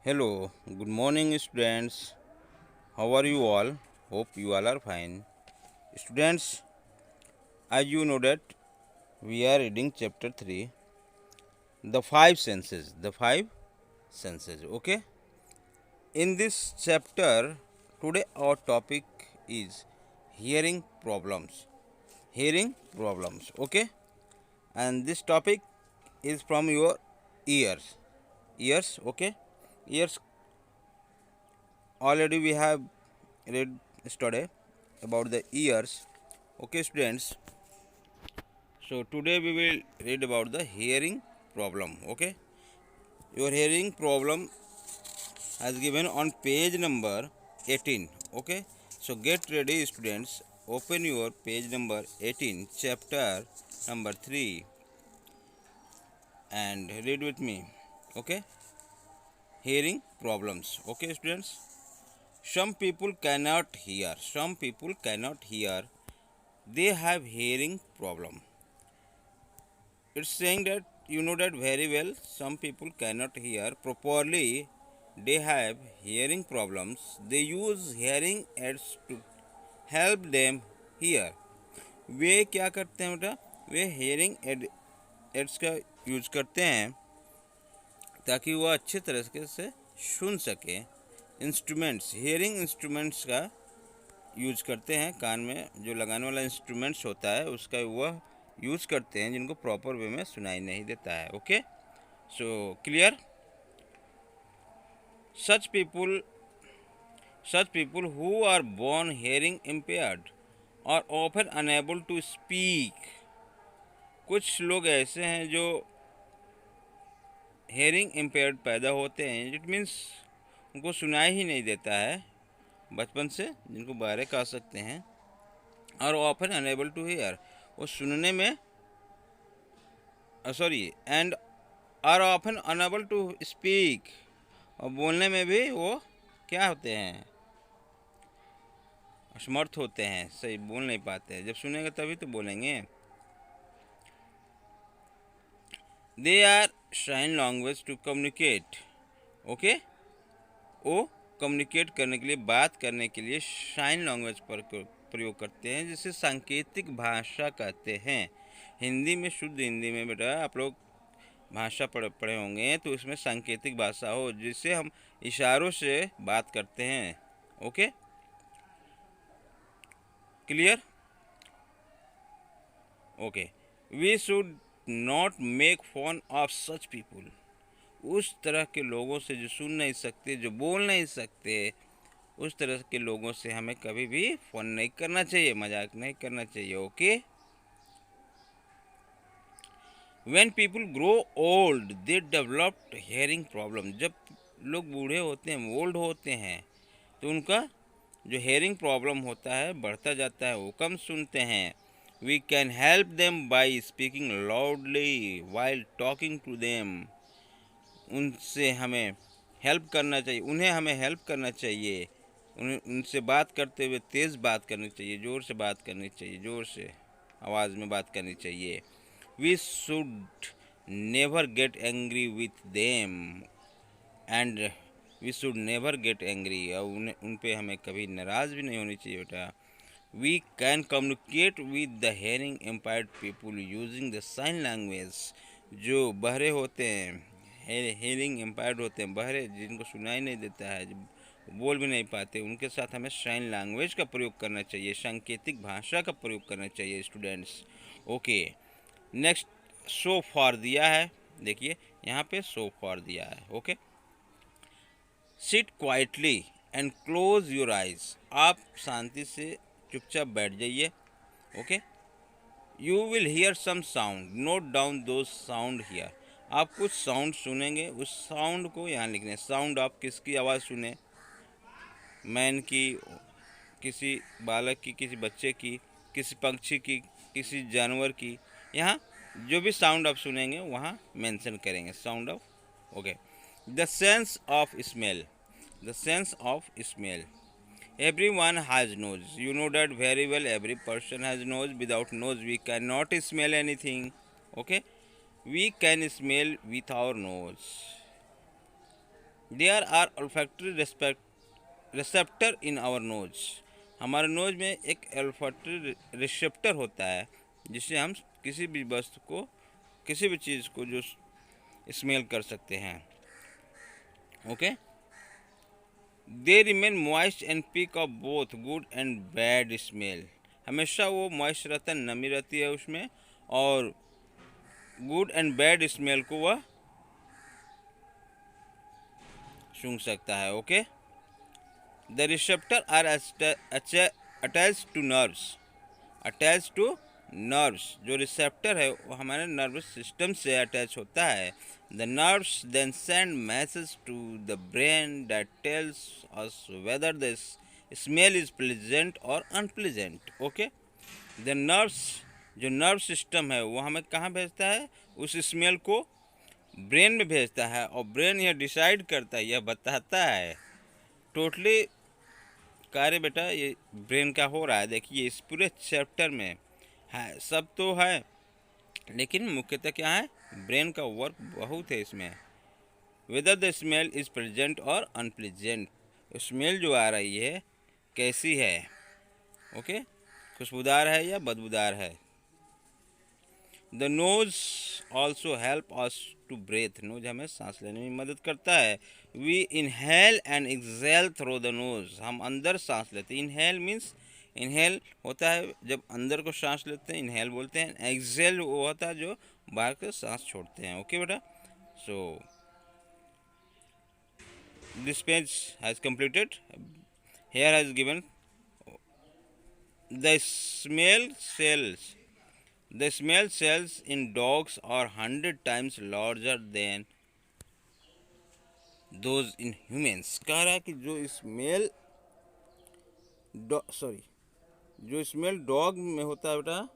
Hello, good morning, students. How are you all? Hope you all are fine. Students, as you know that we are reading chapter 3, the five senses. The five senses. Okay? In this chapter, today our topic is hearing problems. Hearing problems. Okay? And this topic is from your ears. Ears. Okay? Ears. Already we have read yesterday about the ears. Okay, students. So today we will read about the hearing problem. Okay, your hearing problem has given on page number 18. Okay, so get ready, students. Open your page number 18, chapter number 3, and read with me. Okay, hearing problems. Okay, students. Some people cannot hear. Some people cannot hear. They have hearing problem. It's saying that you know that very well. Some people cannot hear properly. They have hearing problems. They use hearing aids to help them hear. वे क्या करते हैं बेटा? वे hearing ads का use करते हैं ताकि वह अच्छे तरह से सुन सके. इंस्ट्रूमेंट्स, हेयरिंग इंस्ट्रूमेंट्स का यूज करते हैं. कान में जो लगाने वाला इंस्ट्रूमेंट्स होता है उसका वह यूज करते हैं जिनको प्रॉपर वे में सुनाई नहीं देता है. Okay, so clear. Such people who are born hearing impaired और ऑफन अनेबल टू स्पीक. कुछ लोग ऐसे हैं जो हेयरिंग इम्पेयर्ड पैदा होते हैं. इट मीन्स उनको सुनाई ही नहीं देता है बचपन से, जिनको बाहर कह सकते हैं. और ऑफन अनेबल टू हेयर, वो सुनने में and are often unable to speak, और बोलने में भी वो क्या होते हैं? असमर्थ होते हैं, सही बोल नहीं पाते हैं. जब सुनेंगे तभी तो बोलेंगे. They are sign language to communicate. Okay, वो कम्युनिकेट करने के लिए, बात करने के लिए साइन लैंग्वेज पर प्रयोग करते हैं, जिसे सांकेतिक भाषा कहते हैं. हिंदी में, शुद्ध हिंदी में बेटा आप लोग भाषा पढ़े होंगे तो इसमें सांकेतिक भाषा हो, जिससे हम इशारों से बात करते हैं. Okay, clear. Okay, we should not make fun of such people. उस तरह के लोगों से जो सुन नहीं सकते, जो बोल नहीं सकते, उस तरह के लोगों से हमें कभी भी फन नहीं करना चाहिए, मजाक नहीं करना चाहिए. Okay. When people grow old, they developed hearing problem. जब लोग बूढ़े होते हैं, ओल्ड होते हैं, तो उनका जो हेयरिंग प्रॉब्लम होता है बढ़ता जाता है, वो कम सुनते हैं. We can help them by speaking loudly while talking to them. उनसे हमें हेल्प करना चाहिए, उन्हें हमें हेल्प करना चाहिए. उनसे बात करते हुए तेज़ बात करनी चाहिए, ज़ोर से बात करनी चाहिए, ज़ोर से आवाज़ में बात करनी चाहिए. We should never get angry with them and we should never get angry. और उन पे हमें कभी नाराज़ भी नहीं होनी चाहिए बेटा. We can communicate with the hearing impaired people using the sign language. जो बहरे होते हैं, हेयरिंग इम्पायर्ड होते हैं, बहरे, जिनको सुनाई नहीं देता है, बोल भी नहीं पाते, उनके साथ हमें साइन लैंग्वेज का प्रयोग करना चाहिए, सांकेतिक भाषा का प्रयोग करना चाहिए students. Okay, next so for दिया है. देखिए यहाँ पे सो फॉर दिया है. Okay, sit quietly and close your eyes. आप शांति से चुपचाप बैठ जाइए. Okay, you will hear some sound, note down those sound here. आप कुछ साउंड सुनेंगे, उस साउंड को यहाँ लिखने. साउंड आप किसकी आवाज़ सुने? मैन की, किसी बालक की, किसी बच्चे की, किसी पंछी की, किसी जानवर की. यहाँ जो भी साउंड आप सुनेंगे वहाँ मेंशन करेंगे sound of. Okay, the sense of smell. The sense of smell. Everyone has nose. You know that very well. Every person has nose. Without nose, we cannot smell anything. Okay, we can smell with our nose. There are olfactory receptor in our nose. हमारे nose में एक olfactory receptor होता है जिससे हम किसी भी वस्तु को, किसी भी चीज़ को जो स्मेल कर सकते हैं। Okay, they remain moist and pick up both good and bad smell. हमेशा वो मॉइस्ट रहता है, नमी रहती है उसमें, और गुड एंड बैड स्मेल को वह सूंघ सकता है। Okay, the receptor are attach to nerves. Attach to nerves, जो रिसेप्टर है वो हमारे नर्वस सिस्टम से अटैच होता है। The nerves then send message to the brain that tells us whether the smell is pleasant और अनप्लेजेंट। ओके, द नर्व्स, जो nerve system है वो हमें कहाँ भेजता है, उस स्मेल को ब्रेन में भेजता है, और ब्रेन यह डिसाइड करता है, यह बताता है टोटली कार्य बेटा ये ब्रेन का हो रहा है। देखिए इस पूरे चैप्टर में है, सब तो है, लेकिन मुख्यतः क्या है, ब्रेन का वर्क बहुत है इसमें। Weather the smell is present और अनप्लेजेंट, स्मेल जो आ रही है कैसी है, ओके, खुशबूदार है या बदबूदार है। The nose also help us to breathe, nose हमें सांस लेने में मदद करता है। We inhale and exhale through the nose, हम अंदर सांस लेते हैं। इनहेल मीन्स, इनहेल होता है जब अंदर को सांस लेते हैं, इनहेल बोलते हैं। एक्सहेल वो होता है जो बाहर से सांस छोड़ते हैं। ओके बेटा, so this page has completed. Here has given the smell cells. The smell cells in dogs are 100 times larger than those in humans. कह रहा है कि जो स्मेल जो स्मेल डॉग में होता है बेटा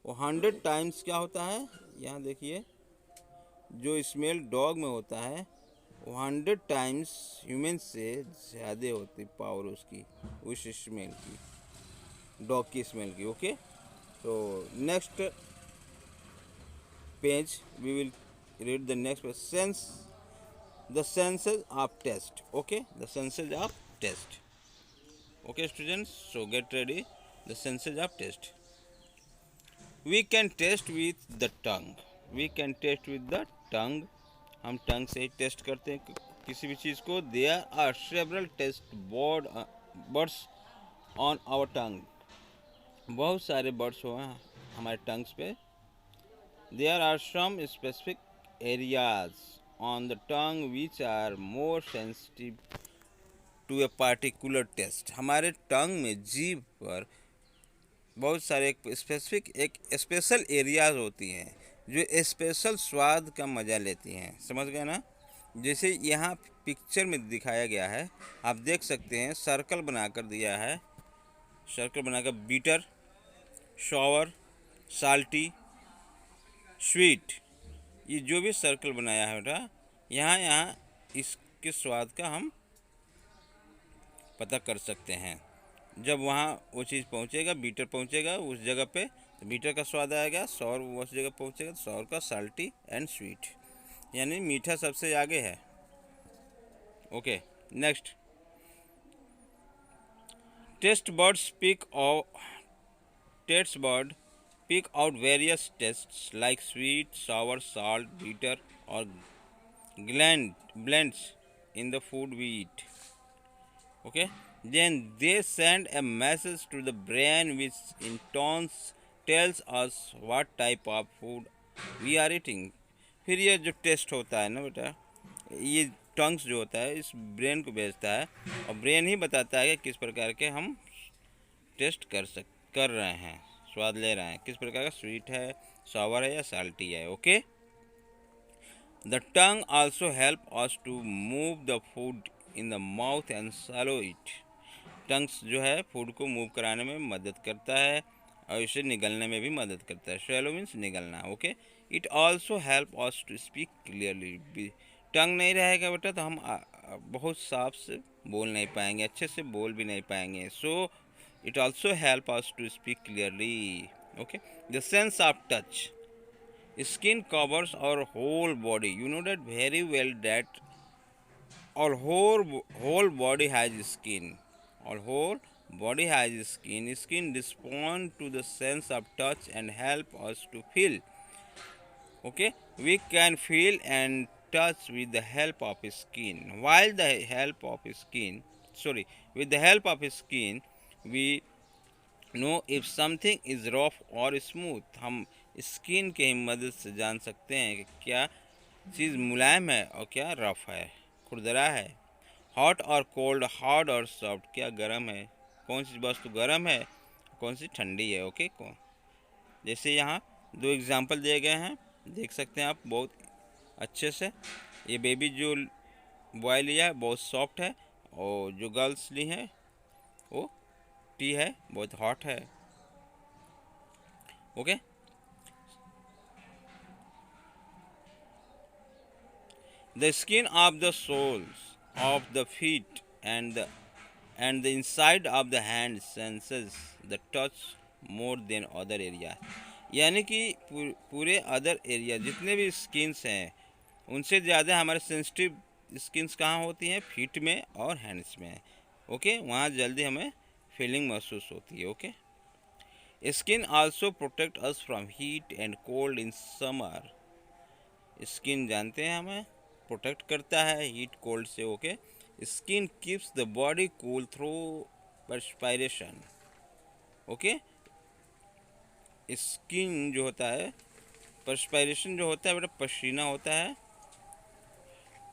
वो 100 टाइम्स क्या होता है, यहाँ देखिए, जो स्मेल डॉग में होता है वो 100 टाइम्स ह्यूमन से ज़्यादा होती पावर उसकी, उस स्मेल की, डॉग की स्मेल की। ओके, तो next page we will read the next page. The senses of taste. Okay, the senses of taste. Okay students, so get ready. The senses of taste, we can taste with the tongue. We can taste with the tongue. हम टंग से ही test करते हैं किसी भी चीज़ को। There are several taste buds on our tongue, बहुत सारे बर्ड्स हुए हैं हमारे टंग्स पे। There are some specific areas on the tongue which are more sensitive to a particular taste. हमारे टंग में, जीभ पर बहुत सारे एक स्पेसिफिक, एक स्पेशल एरियाज होती हैं जो स्पेशल स्वाद का मज़ा लेती हैं। समझ गए ना, जैसे यहाँ पिक्चर में दिखाया गया है, आप देख सकते हैं सर्कल बनाकर दिया है, सर्कल बनाकर बीटर, शॉवर, साल्टी, स्वीट, ये जो भी सर्कल बनाया है बेटा, यहाँ यहाँ इसके स्वाद का हम पता कर सकते हैं। जब वहाँ वो चीज़ पहुँचेगा, बीटर पहुँचेगा उस जगह पे, तो बीटर का स्वाद आएगा। सौर उस जगह पहुँचेगा तो सौर का साल्टी एंड स्वीट, यानी मीठा सबसे आगे है। Okay, next, taste bud pick out various tastes like sweet, sour, salt, bitter और blends in the food we eat. Okay, then they send a message to the brain which in turn tells us what type of food we are eating. फिर ये जो test होता है ना बेटा, ये tongues जो होता है इस ब्रेन को भेजता है, और ब्रेन ही बताता है कि किस प्रकार के हम टेस्ट कर रहे हैं, स्वाद ले रहे हैं, किस प्रकार का स्वीट है, सावर है या साल्टी है। Okay, the tongue also help us to move the food in the mouth and swallow it. Tongues जो है फूड को मूव कराने में मदद करता है और इसे निगलने में भी मदद करता है। swallow मीन्स निगलना। Okay, it also help us to speak clearly. Tongue नहीं रहेगा बेटा तो हम बहुत साफ से बोल नहीं पाएंगे, अच्छे से बोल भी नहीं पाएंगे। सो it also help us to speak clearly. Okay, the sense of touch, skin covers our whole body. You know that very well that our whole body has skin. Our whole body has skin. Skin respond to the sense of touch and help us to feel. Okay, we can feel and touch with the help of skin. While the help of skin, sorry, with the help of skin, we know if something is rough or smooth. हम skin के मदद से जान सकते हैं कि क्या चीज़ मुलायम है और क्या रफ है, खुरदरा है। हॉट और कोल्ड, हार्ड और सॉफ्ट, क्या गर्म है, कौन सी वस्तु गर्म है, कौन सी ठंडी है। ओके, कौन, जैसे यहाँ दो एग्जांपल दिए गए हैं, देख सकते हैं आप बहुत अच्छे से। ये बेबी जो बॉय लिया है बहुत सॉफ्ट है, और जो गर्ल्स ली है वो टी है, बहुत हॉट है। Okay, the skin of the soles of the feet and the inside of the hand senses the touch more than other area। यानी कि पूरे अदर एरिया जितने भी स्किन्स हैं उनसे ज़्यादा हमारे सेंसिटिव स्किन्स कहाँ होती हैं, फीट में और हैंड्स में। ओके, वहाँ जल्दी हमें फीलिंग महसूस होती है। Okay, skin also protect us from heat and cold in summer. Skin जानते हैं हमें प्रोटेक्ट करता है हीट कोल्ड से। Okay, skin keeps the body cool through perspiration. Okay, skin जो होता है, परस्पायरेशन जो होता है बेटा, पसीना होता है,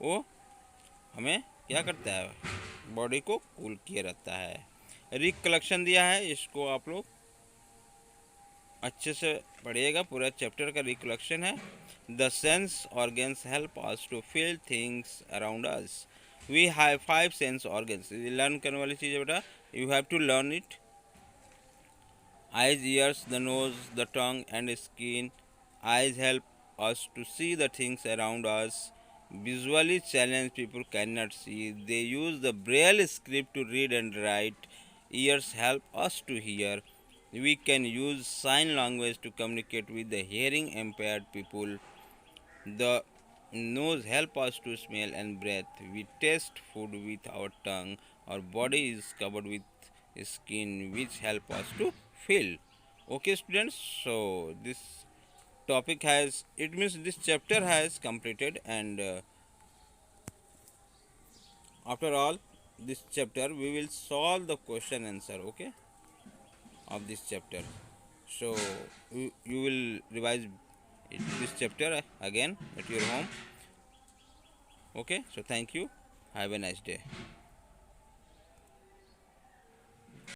वो हमें क्या करता है, बॉडी को कूल किए रहता है। रिकलेक्शन दिया है, इसको आप लोग अच्छे से पढ़िएगा, पूरा चैप्टर का रिकलेक्शन है। The sense organs help us to feel things around us. We have 5 sense organs. Learn करने वाली चीज़ है बेटा, you have to learn it. eyes, ears, the nose, the tongue and skin. Eyes help us to see the things around us. Visually challenged people cannot see. They use the braille script to read and write. Ears help us to hear. We can use sign language to communicate with the hearing impaired people. The nose help us to smell and breathe. We taste food with our tongue. Our body is covered with skin which help us to feel. Okay students, so this topic has, it means this chapter has completed, and after all this chapter we will solve the question answer, okay, of this chapter. So you will revise this chapter again at your home. Okay, so thank you, have a nice day.